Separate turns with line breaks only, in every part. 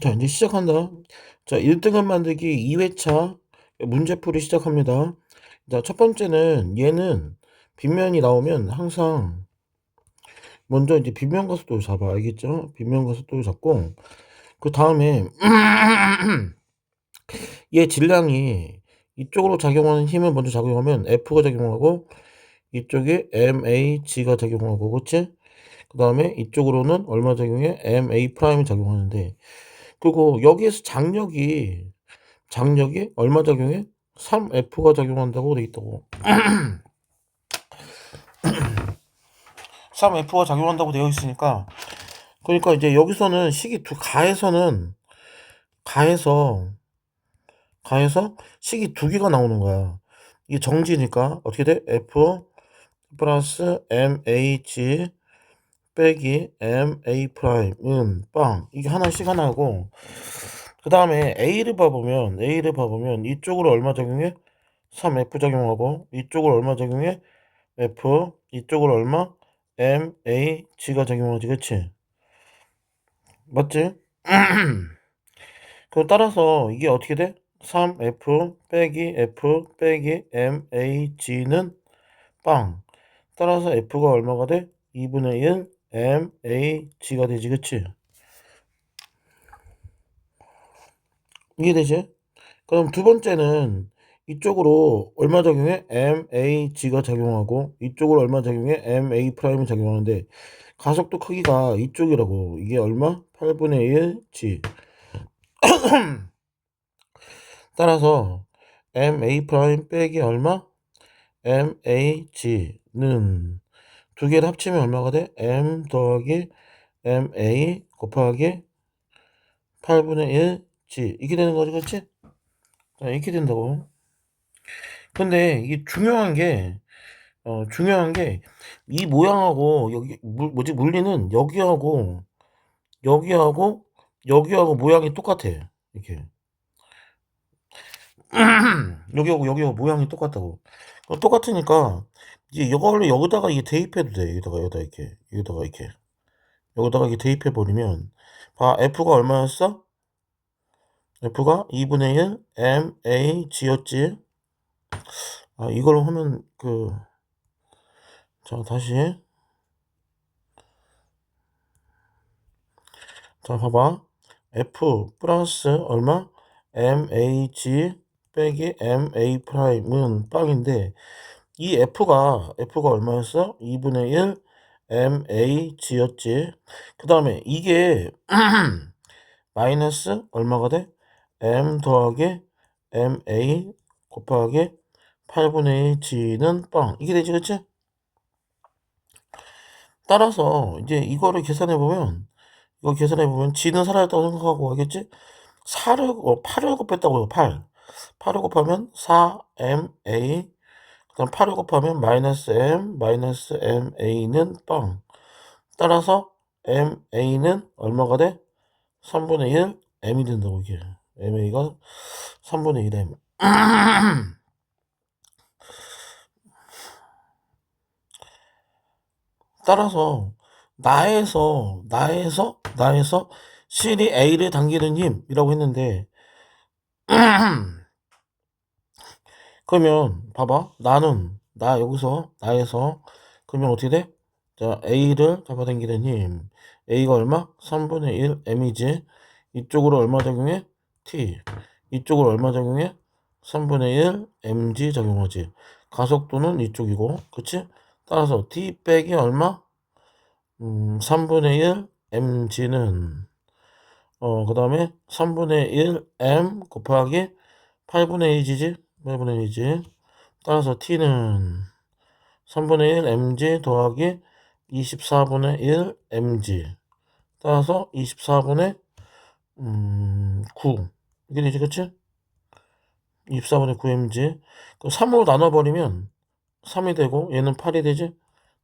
자, 이제 시작한다. 자, 1등급 만들기 2회차 문제풀이 시작합니다. 자, 첫 번째는 얘는 빗면이 나오면 항상 먼저 이제 빗면 가속도를 잡아. 알겠죠? 빗면 가속도를 잡고 그다음에 얘 질량이 이쪽으로 작용하는 힘을 먼저 작용하면 F가 작용하고 이쪽에 MAG가 작용하고 그치? 그다음에 이쪽으로는 얼마 작용해? MA 프라임이 작용하는데 그리고 여기에서 장력이 얼마 작용해? 3F가 작용한다고 돼 있다고. 3F가 작용한다고 되어 있으니까 그러니까 이제 여기서는 식이 가해서 식이 두 개가 나오는 거야. 이게 정지니까 어떻게 돼? F 플러스 MH 빼기 MA 프라임은 빵. 이게 하나씩 하나고 그 다음에 A를 봐보면 이쪽으로 얼마 적용해? 3F 적용하고 이쪽으로 얼마 적용해? F 이쪽으로 얼마? MAG가 적용하지 그치? 맞지? 그럼 따라서 이게 어떻게 돼? 3F 빼기 F 빼기 MAG는 빵. 따라서 F가 얼마가 돼? 2분의 1 MAG가 되지 그치? 이해되지? 그럼 두 번째는 이쪽으로 얼마 적용해? MAG가 작용하고 이쪽으로 얼마 적용해? MA 프라임이 작용하는데 가속도 크기가 이쪽이라고. 이게 얼마? 8분의 1 G. 따라서 MA 프라임 빼기 얼마? MAG는 두 개를 합치면 얼마가 돼? M 더하기 MA 곱하기 8분의 1 G. 이렇게 되는 거지, 그렇지? 자, 이렇게 된다고. 근데 이게 중요한 게, 이 모양하고, 여기, 물리는 여기하고, 여기하고 모양이 똑같아. 이렇게. 여기하고 모양이 똑같다고. 똑같으니까, 이제 이걸로 여기다가 이게 대입해도 돼. 여기다가 이렇게 대입해버리면, 봐, F가 얼마였어? F가 2분의 1 MAG였지. 아, 이걸로 하면, 자, 다시. 자, 봐봐. F 플러스 얼마? MAG 빼기 MA 프라임은 빵인데, 이 F가 얼마였어? 2분의 1 MAG였지. 그 다음에 이게, 마이너스 얼마가 돼? M 더하기 MA 곱하기 8분의 1 G는 빵. 이게 되지, 그치? 따라서, 이제 이거 계산해보면 G는 사라졌다고 생각하고, 알겠지? 8을 곱했다고요, 8. 8을 곱하면 4MA, 그 다음 8을 곱하면 마이너스 MA는 빵. 따라서 MA는 얼마가 돼? 3분의 1 M이 된다고, 이게. MA가 3분의 1 M. 따라서, 나에서 실이 A를 당기는 힘이라고 했는데, 그러면 봐봐. 나에서 그러면 어떻게 돼? 자, A를 잡아당기는 힘. A가 얼마? 3분의 1 M이지. 이쪽으로 얼마 적용해? T. 이쪽으로 얼마 적용해? 3분의 1 mg 적용하지. 가속도는 이쪽이고, 그치? 따라서 T 빼기 얼마? 3분의 1 mg는 그 다음에 3분의 1 m 곱하기 8분의 1이지? 8분의 1이지. 따라서 t는 3분의 1 mg 더하기 24분의 1 mg. 따라서 24분의 9. 이게 되지, 그치? 24분의 9 mg. 그럼 3으로 나눠버리면 3이 되고 얘는 8이 되지?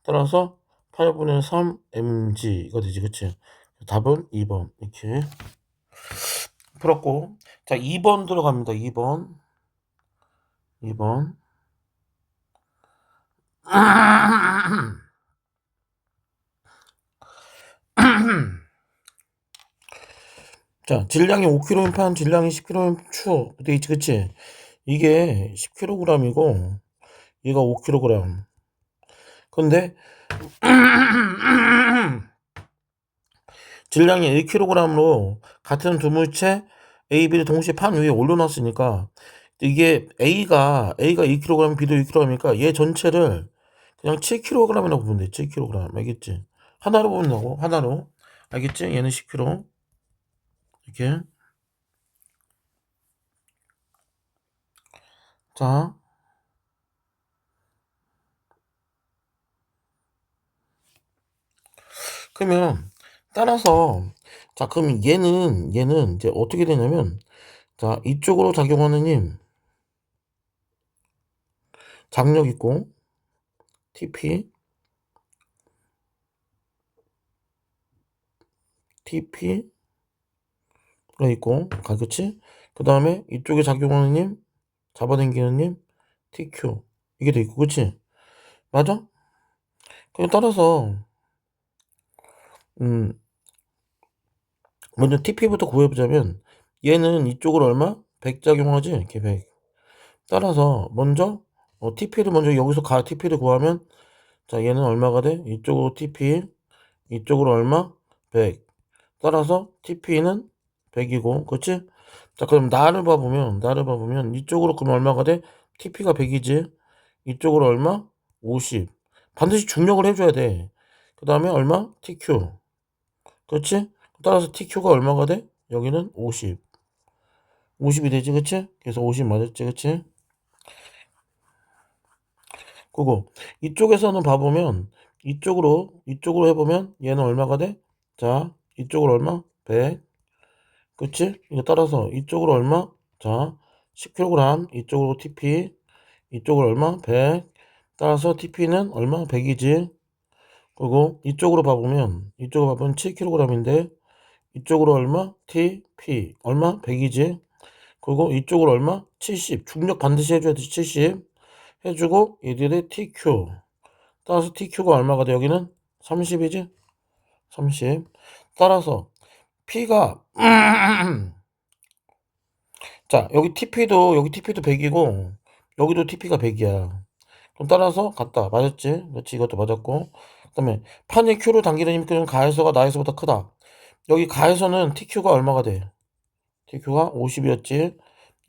따라서 8분의 3 mg가 되지, 그치? 답은 2번. 이렇게 풀었고. 자, 2번 들어갑니다. 2번. 자, 질량이 5kg인 판, 질량이 10kg인 추. 돼 있지, 그치? 이게 10kg이고, 얘가 5kg. 근데, 질량이 1kg으로 같은 두 물체 A, B를 동시에 판 위에 올려놨으니까, 이게 A가 2kg, B도 2kg이니까 얘 전체를 그냥 7kg이라고 보면 돼. 7kg. 알겠지? 하나로 보는다고. 하나로. 알겠지? 얘는 10kg. 이렇게. 자, 그러면 따라서 자, 그럼 얘는 이제 어떻게 되냐면 자, 이쪽으로 작용하는 힘 장력 있고 TP가 있고 그치? 그 다음에 이쪽에 작용하는 힘 잡아당기는 힘 TQ 이게 돼 있고 그치? 맞아? 그냥 따라서 음 먼저 TP부터 구해보자면 얘는 이쪽으로 얼마? 100 작용하지? 이렇게 100 따라서 먼저 TP를 먼저 여기서 TP를 구하면 자 얘는 얼마가 돼? 이쪽으로 TP 이쪽으로 얼마? 100 따라서 TP는 100이고 그치? 자 그럼 나를 봐보면 이쪽으로 그럼 얼마가 돼? TP가 100이지 이쪽으로 얼마? 50 반드시 중력을 해줘야 돼. 그 다음에 얼마? TQ 그렇지? 따라서 TQ가 얼마가 돼? 여기는 50이 되지 그치? 그래서 50 맞았지 그치? 그거 이쪽에서는 봐보면 이쪽으로 해보면 얘는 얼마가 돼? 자 이쪽으로 얼마? 100 그치? 이거 따라서 이쪽으로 얼마? 자 10kg 이쪽으로 TP 이쪽으로 얼마? 100 따라서 TP는 얼마? 100이지 그리고 이쪽으로 봐보면 7kg인데 이쪽으로 얼마? TP 얼마? 100이지 그리고 이쪽으로 얼마? 70 중력 반드시 해줘야 돼 70 해주고 얘들의 TQ 따라서 TQ가 얼마가 돼? 여기는 30이지? 30 따라서 P가 자 여기 TP도 100이고 여기도 TP가 100이야 그럼 따라서 같다 맞았지? 그렇지 이것도 맞았고 그 다음에 판이 Q로 당기는 힘은 가해서가 나해서보다 크다 여기 가해서는 TQ가 얼마가 돼? TQ가 50이었지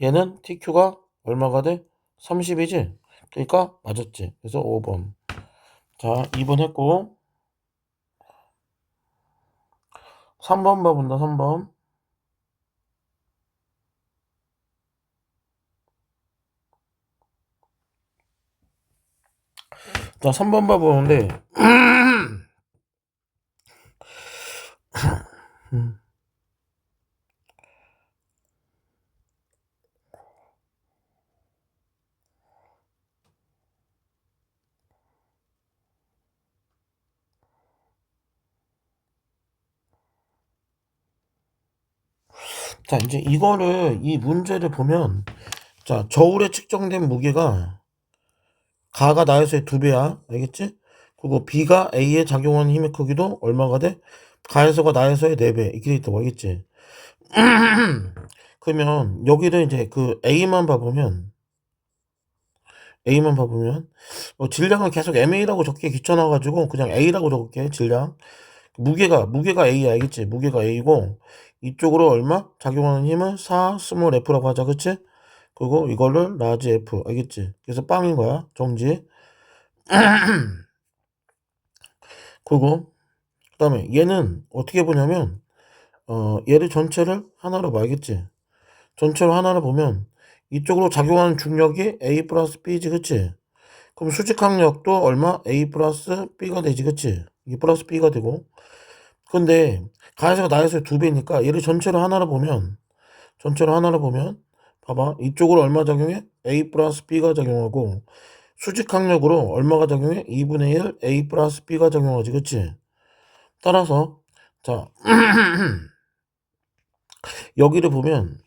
얘는 TQ가 얼마가 돼? 30이지? 그러니까 맞았지 그래서 5번 자 2번 했고 3번 봐본다 3번 자 3번 봐보는데 자 이제 이 문제를 보면 자 저울에 측정된 무게가 가가 나에서의 2배야 알겠지? 그리고 B가 A에 작용하는 힘의 크기도 얼마가 돼? 가에서가 나에서의 4배 이렇게 돼 있다고 알겠지? 그러면 여기를 이제 그 A만 봐보면 질량은 계속 MA라고 적기 귀찮아가지고 그냥 A라고 적을게 질량 무게가 A야 알겠지? 무게가 A고 이쪽으로 얼마? 작용하는 힘은 4 스몰 F라고 하자 그치? 그리고 이거를 라지 F 알겠지? 그래서 빵인 거야 정지 그리고 그 다음에 얘는 어떻게 보냐면 얘를 전체를 하나로 봐야겠지 전체로 하나로 보면 이쪽으로 작용하는 중력이 A 플러스 B지 그치? 그럼 수직항력도 얼마? A 플러스 B가 되지 그치? 이게 플러스 B가 되고 근데 가해서가 나해서의 2배니까 얘를 전체로 하나로 보면 봐봐 이쪽으로 얼마 작용해? A 플러스 B가 작용하고 수직항력으로 얼마가 작용해? 2분의 1 A 플러스 B가 작용하지 그치? 따라서 자 여기를 보면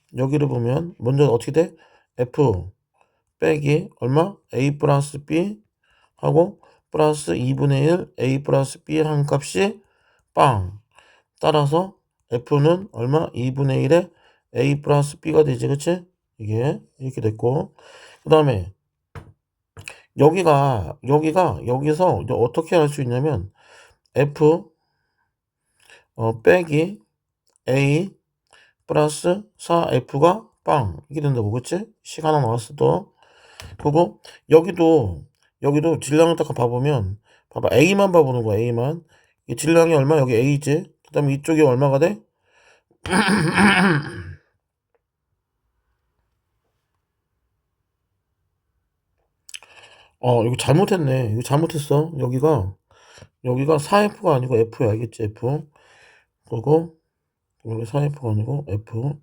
먼저 어떻게 돼? F 빼기 얼마? A 플러스 B 하고 플러스 2분의 1 A 플러스 B 한 값이 빵 따라서 F는 얼마? 2분의 1에 A 플러스 B가 되지, 그치? 이게 이렇게 됐고, 그 다음에 여기서 이제 어떻게 할 수 있냐면 F 빼기 A 플러스 4F가 빵 이게 된다고, 그치? 식 하나 나왔어. 또 그리고 여기도 질량을 딱 봐보면 봐봐, A만 봐보는 거야. A만. 이 질량이 얼마? 여기 A지. 그 다음에 이쪽이 얼마가 돼? 이거 잘못했네. 이거 잘못했어. 여기가 4F가 아니고 F야. 알겠지? F. 그리고 여기 4F가 아니고 F.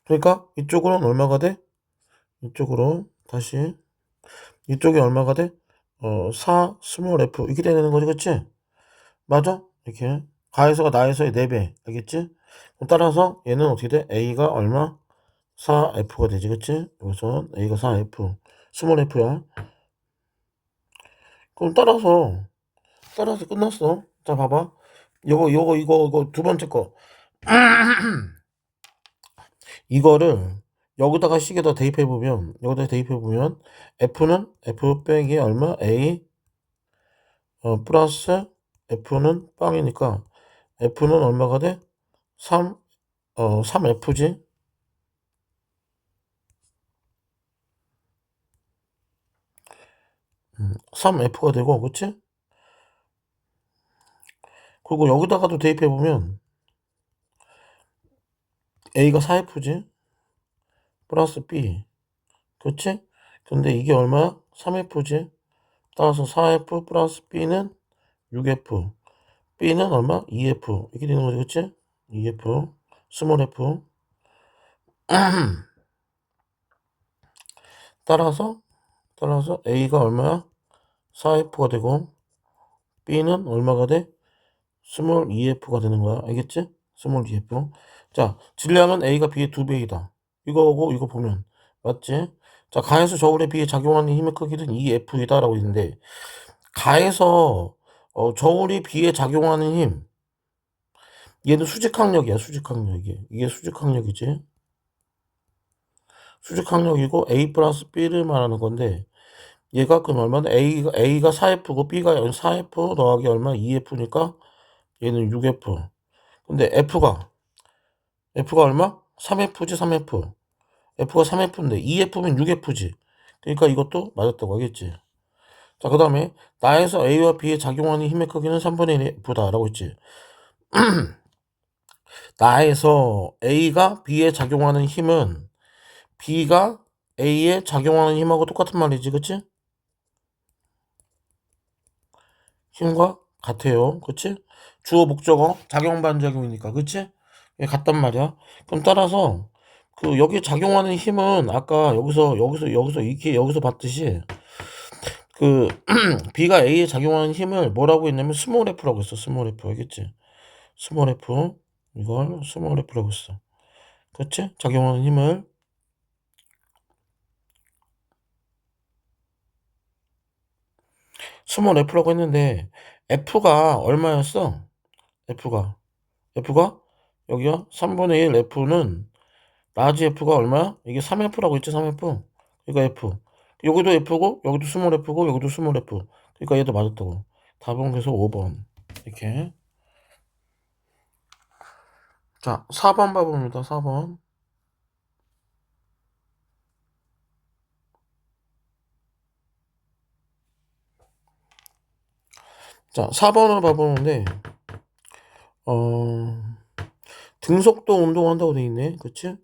그러니까 이쪽으로는 얼마가 돼? 이쪽으로 다시 이쪽이 얼마가 돼? 4 스몰 F 이렇게 되는 거지, 그치? 맞아? 이렇게 가에서가 나에서의 4배. 알겠지? 그럼 따라서 얘는 어떻게 돼? A가 얼마? 4F가 되지, 그치? 여기서 A가 4F 스몰 F야. 그럼 따라서 끝났어. 자, 봐봐. 이거 두 번째 거. 이거를 여기다가 대입해보면 F는 F 빼기 얼마? A 플러스 F는 빵이니까 F는 얼마가 돼? 3F지? 3F가 되고, 그치? 그리고 여기다가도 대입해보면 A가 4F지? 플러스 B, 그치? 근데 이게 얼마야? 3F지? 따라서 4F 플러스 B는 6F, B는 얼마? 2F 이렇게 되는 거지, 그치? 2F 스몰 F. 따라서 A가 얼마야? 4F가 되고 B는 얼마가 돼? 스몰 2F가 되는 거야. 알겠지? 스몰 2F. 자, 질량은 A가 B의 2배이다. 이거고 이거 보면 맞지? 자, 가에서 저울에 비해 작용하는 힘의 크기는 2F이다 라고 있는데, 가에서 저울이 비해 작용하는 힘, 얘는 수직항력이야. 수직항력이. 이게 수직항력이지. 수직항력이고 A 플러스 B를 말하는 건데, 얘가 그럼 얼마나? A가 4F고 B가 4F 더하기 얼마? 2F니까 얘는 6F. 근데 F가 얼마? 3F지, 3F. F가 3F인데 2F면 6F지. 그러니까 이것도 맞았다고 하겠지. 자, 그 다음에 나에서 A와 B에 작용하는 힘의 크기는 3분의 1 F다 라고 했지. 나에서 A가 B에 작용하는 힘은 B가 A에 작용하는 힘하고 똑같은 말이지, 그치? 힘과 같아요, 그치? 주어 목적어 작용 반작용이니까, 그치? 예, 같단 말이야. 그럼 따라서 여기 작용하는 힘은 아까 여기서 이렇게 여기서 봤듯이 B가 A에 작용하는 힘을 뭐라고 했냐면 스몰 F라고 했어. 스몰 F, 알겠지? 스몰 F, 이걸 스몰 F라고 했어. 그치? 작용하는 힘을. 스몰 F라고 했는데 F가 얼마였어? F가 여기요 3분의 1 F는 라지 F가 얼마야? 이게 3F라고 했지, 3F. 그러니까 F. 여기도 F고 여기도 스몰 F고 여기도 스몰 F. 그러니까 얘도 맞았다고. 답은 그래서 5번. 이렇게. 자, 4번 봐봅니다. 4번. 자, 4번을 봐보는데 등속도 운동한다고 돼 있네. 그치?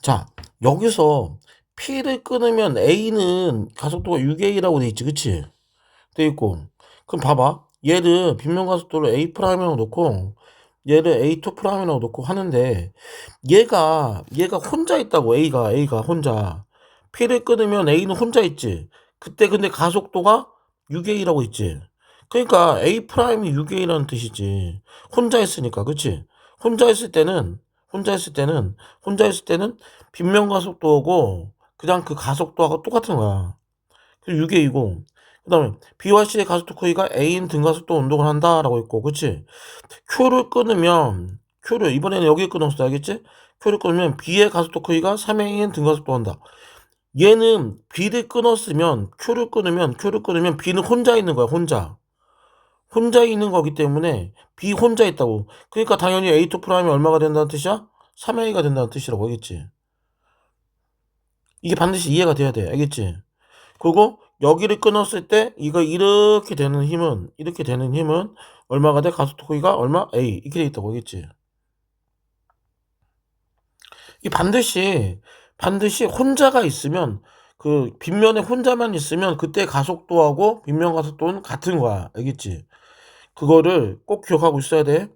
자, 여기서 P를 끊으면 A는 가속도가 6A라고 돼 있지, 그치? 돼 있고. 그럼 봐봐. 얘를 빗면 가속도를 A'이라고 놓고, 얘를 A2'이라고 놓고 하는데, 얘가 혼자 있다고, A가 혼자. P를 끊으면 A는 혼자 있지. 그때 근데 가속도가 6A라고 있지. 그러니까 A 프라임이 6A라는 뜻이지. 혼자 있으니까, 그치? 혼자 있을 때는 빗면 가속도하고 그냥 그 가속도하고 똑같은 거야. 그 6A고. 그 다음에 B와 C의 가속도 크기가 A인 등가속도 운동을 한다라고 했고, 그치? Q를 이번에는 여기 끊었어, 알겠지? Q를 끊으면 B의 가속도 크기가 3A인 등가속도 한다. 얘는 B를 끊었으면 Q를 끊으면 B는 혼자 있는 거야, 혼자 있는 거기 때문에 B 혼자 있다고. 그러니까 당연히 A2 프라임이 얼마가 된다는 뜻이야? 3A가 된다는 뜻이라고 알겠지? 이게 반드시 이해가 돼야 돼, 알겠지? 그리고 여기를 끊었을 때 이거 이렇게 되는 힘은 얼마가 돼? 가속도 크기가 얼마? A 이렇게 돼 있다고 알겠지? 이 반드시 혼자가 있으면 그 빗면에 혼자만 있으면 그때 가속도하고 빗면 가속도는 같은 거야, 알겠지? 그거를 꼭 기억하고 있어야 돼.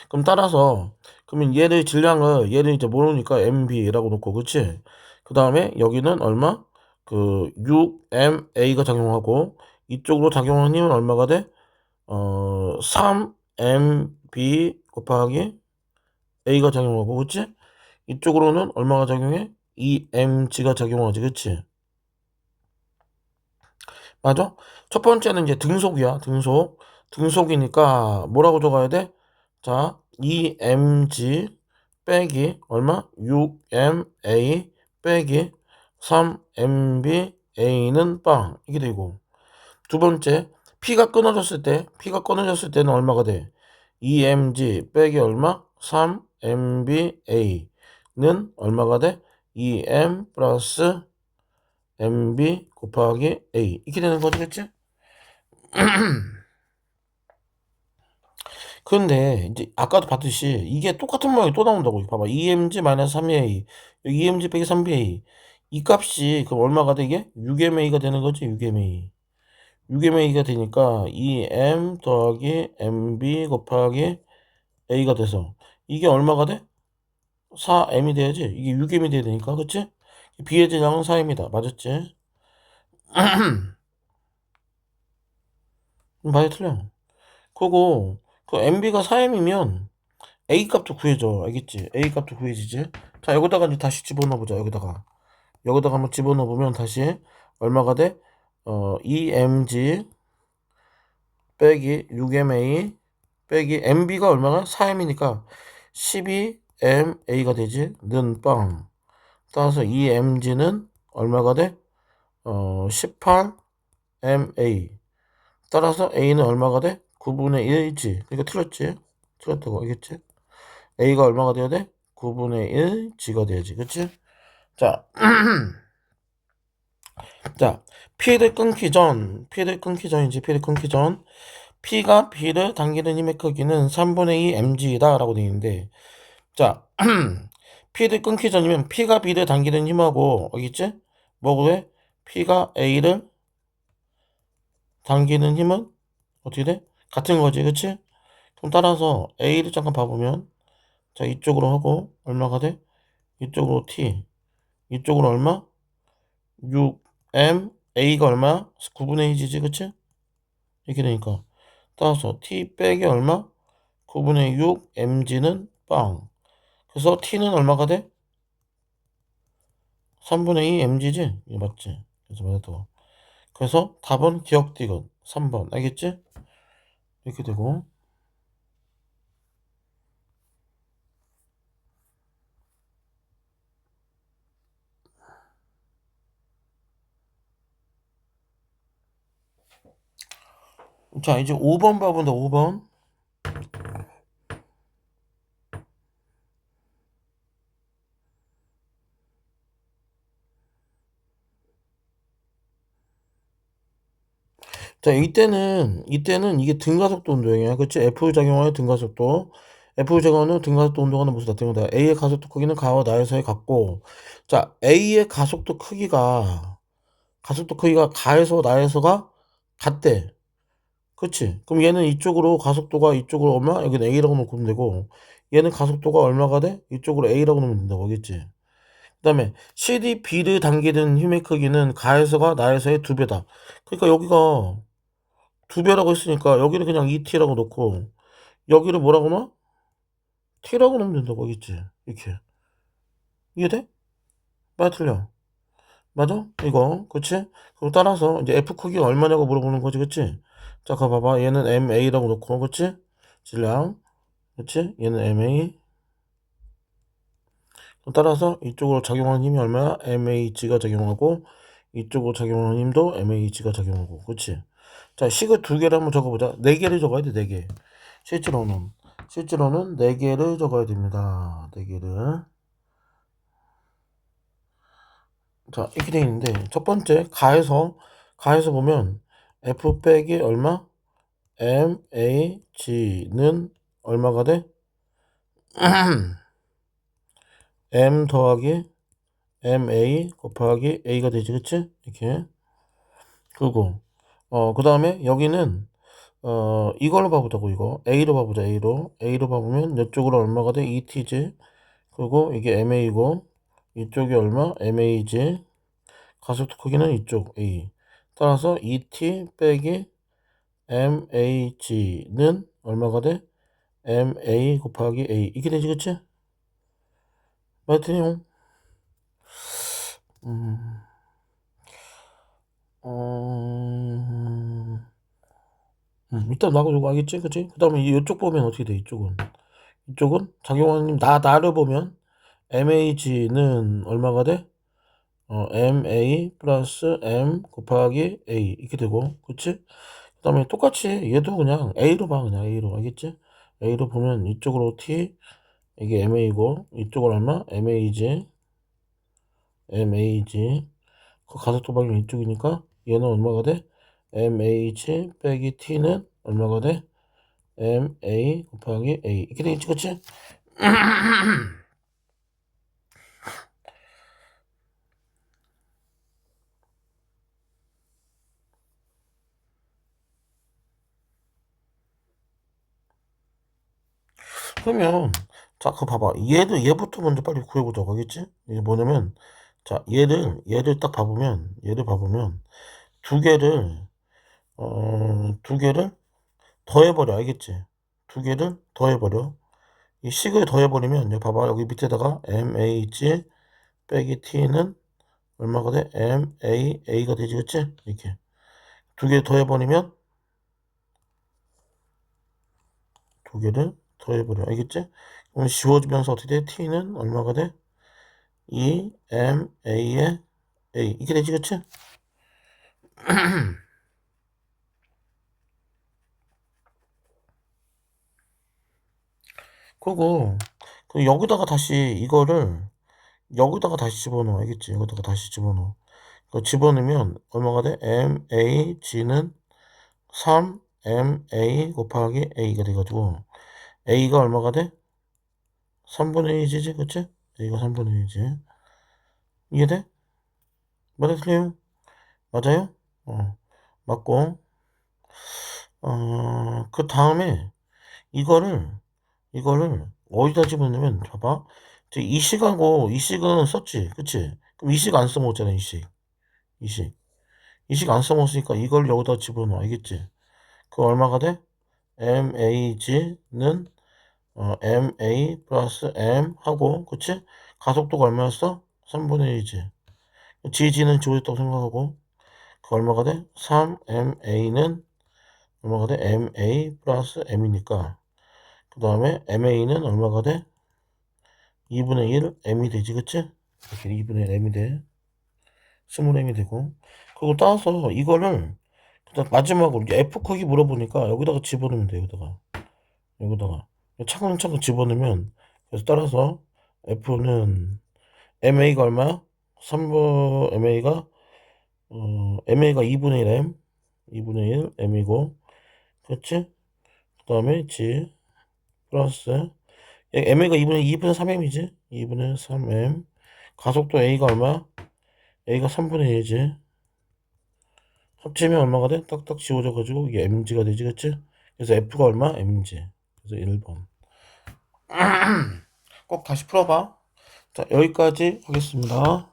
그럼 따라서 그러면 얘를 이제 모르니까 MB라고 놓고, 그치? 그 다음에 여기는 얼마? 그 6MA가 작용하고 이쪽으로 작용하는 힘은 얼마가 돼? 3MB 곱하기 A가 작용하고, 그치? 이쪽으로는 얼마가 작용해? 2mg가 작용하지, 그치? 맞아? 첫 번째는 이제 등속이야, 등속이니까 뭐라고 적어야 돼? 자, 2mg 빼기 얼마? 6ma 빼기 3mba는 빵 이게 되고, 두 번째 P가 끊어졌을 때는 얼마가 돼? 2mg 빼기 얼마? 3mba는 얼마가 돼? 2m 플러스 mb 곱하기 a 이렇게 되는 거지, 그치? 근데 이제 아까도 봤듯이 이게 똑같은 모양이 또 나온다고. 봐봐. 2mg 마이너스 3a 여기 2mg 빼기 3ba 이 값이 그럼 얼마가 되게? 6ma가 되는 거지. 6ma가 되니까 2m 더하기 mb 곱하기 a가 돼서 이게 얼마가 돼? 4m이 돼야지. 이게 6m이 돼야 되니까, 그치? b의 질량은 4m이다. 맞았지? 많이 틀려. 그리고 그 mb가 4m이면 A 값도 구해줘. 알겠지? A 값도 구해지지? 자, 여기다가 이제 다시 집어넣어보자. 여기다가 한번 집어넣어보면 다시 얼마가 돼? 2mg 빼기 6ma 빼기 mb가 얼마가? 4m이니까 12ma가 되지? 는 빵. 따라서 2mg는 얼마가 돼? 18ma. 따라서 a는 얼마가 돼? 9분의 1이지. 그러니까 틀렸지? 틀렸다고. 알겠지? A가 얼마가 돼야 돼? 9분의 1 G가 돼야지. 그치? 자, 자, P를 끊기 전, P가 B를 당기는 힘의 크기는 3분의 2 mg이다 라고 되어 있는데, 자, P를 끊기 전이면 P가 B를 당기는 힘하고, 알겠지? 뭐고 해? P가 A를 당기는 힘은 어떻게 돼? 같은 거지. 그치? 그럼 따라서 A를 잠깐 봐보면, 자, 이쪽으로 하고, 얼마가 돼? 이쪽으로 T. 이쪽으로 얼마? 6m a가 얼마? 9분의 1이지, 그치? 이렇게 되니까 따라서 t 빼기 얼마? 9분의 6 mg는 빵. 그래서 t는 얼마가 돼? 3분의 2 mg지? 이거 맞지? 그래서 맞았다고. 그래서 답은 기억디귿 3번. 알겠지? 이렇게 되고, 자, 이제 5번 봐본다. 5번. 자, 이때는 이게 등가속도 운동이야. 그치? F 작용하는 등가속도. F 작용하는 등가속도 운동하는 모습 나타납니다. A의 가속도 크기는 가와 나에서의 같고, 자, A의 가속도 크기가 가에서 나에서가 같대. 그치? 그럼 얘는 이쪽으로 가속도가 이쪽으로 얼마? 여기는 A라고 놓으면 되고, 얘는 가속도가 얼마가 돼? 이쪽으로 A라고 놓으면 된다고. 알겠지? 그 다음에 CD, B를 당기는 힘의 크기는 가에서가 나에서의 2배다. 그러니까 여기가 2배라고 했으니까 여기를 그냥 2t라고 놓고 여기를 뭐라고 넣어? t라고 넣으면 된다고 알겠지? 이렇게. 이해돼? 맞아 틀려? 맞아? 이거 그치? 그럼 따라서 이제 f 크기가 얼마냐고 물어보는 거지 그치? 자 가봐봐 얘는 ma라고 놓고 그치? 질량 그치? 얘는 ma 따라서 이쪽으로 작용하는 힘이 얼마야? mah가 작용하고 이쪽으로 작용하는 힘도 mah가 작용하고 그치? 자 식을 2개를 한번 적어보자 4개를 적어야 돼 4개 실제로는 4개를 적어야 됩니다 4개를 자 이렇게 돼 있는데 첫 번째 가해서 보면 f 빼기 얼마? mah는 얼마가 돼? m 더하기 ma 곱하기 a가 되지 그치? 이렇게 그리고 그 다음에 여기는 이걸로 봐보자고 이거 a로 봐보자 a로 봐보면 이쪽으로 얼마가 돼? 2t지 그리고 이게 ma고 이쪽이 얼마? ma지 가속도 크기는 이쪽 a 따라서 2t 빼기 mag는 얼마가 돼? ma 곱하기 a 이렇게 되지 그치? 맞더니요 음, 어, 일단 나가지고 알겠지 그치? 그 다음에 이쪽 보면 어떻게 돼 이쪽은 작용하는 나를 보면 mag는 얼마가 돼? ma 플러스 m 곱하기 a 이렇게 되고 그치? 그 다음에 똑같이 얘도 그냥 a로 봐 그냥 a로 알겠지? a로 보면 이쪽으로 t 이게 ma고 이쪽은 얼마? mag 그 가속도 방향 이쪽이니까 얘는 얼마가 돼? mh 빼기 t는 얼마가 돼? ma 곱하기 a 이렇게 되겠지 그치? 그러면 자 그거 봐봐 얘부터 먼저 빨리 구해보자고 알겠지? 이게 뭐냐면 자 얘를 딱 봐보면 얘를 봐보면 두 개를 더해버려 알겠지? 2개를 더해버려 이 식을 더해버리면 여기 봐봐 여기 밑에다가 mh 빼기 t는 얼마가 돼? ma가 되지 그치? 이렇게 2개 더해버리면 2개를 더해버려 알겠지? 그럼 지워지면서 어떻게 돼? t는 얼마가 돼? 2ma의 a 이렇게 되지 그치? 그리고 여기다가 다시 여기다가 다시 집어넣어 알겠지? 여기다가 다시 집어넣어 집어넣으면 얼마가 돼? mag는 3ma 곱하기 a가 돼가지고 a가 얼마가 돼? 3분의 1이지 그치? a가 3분의 1이지 이해돼? 맞아 틀려요? 맞아요? 맞고 그 다음에 이거를 어디다 집어넣으면 봐봐 이 식하고 이 식은 썼지 그치? 그럼 이 식 안 써먹었잖아 이식 안 써먹었으니까 이걸 여기다 집어넣어 알겠지? 그 얼마가 돼? mag는 ma 플러스 m 하고 그치? 가속도가 얼마였어? 3분의 1이지 g는 지워졌다고 생각하고 그 얼마가 돼? 3ma는 얼마가 돼? ma 플러스 m이니까 그 다음에 ma는 얼마가 돼? 2분의 1 m이 되지 그치? 이렇게 2분의 1 m이 돼 20m이 되고 그리고 따라서 이거를 그다음 마지막으로 이제 f 크기 물어보니까 여기다가 집어넣으면 돼 여기다가 차근차근 집어넣으면 그래서 따라서 f는 ma가 얼마야? 3분 ma가 2분의 1 m 2분의 1 m이고 그렇지? 그 다음에 g 플러스 ma가 2분의 3m이지 2분의 3m 가속도 a가 얼마? a가 3분의 1이지 합치면 얼마가 돼? 딱딱 지워져가지고 이게 mg가 되지 그치? 그래서 f가 얼마? mg 그래서 1번 꼭 다시 풀어봐 자 여기까지 하겠습니다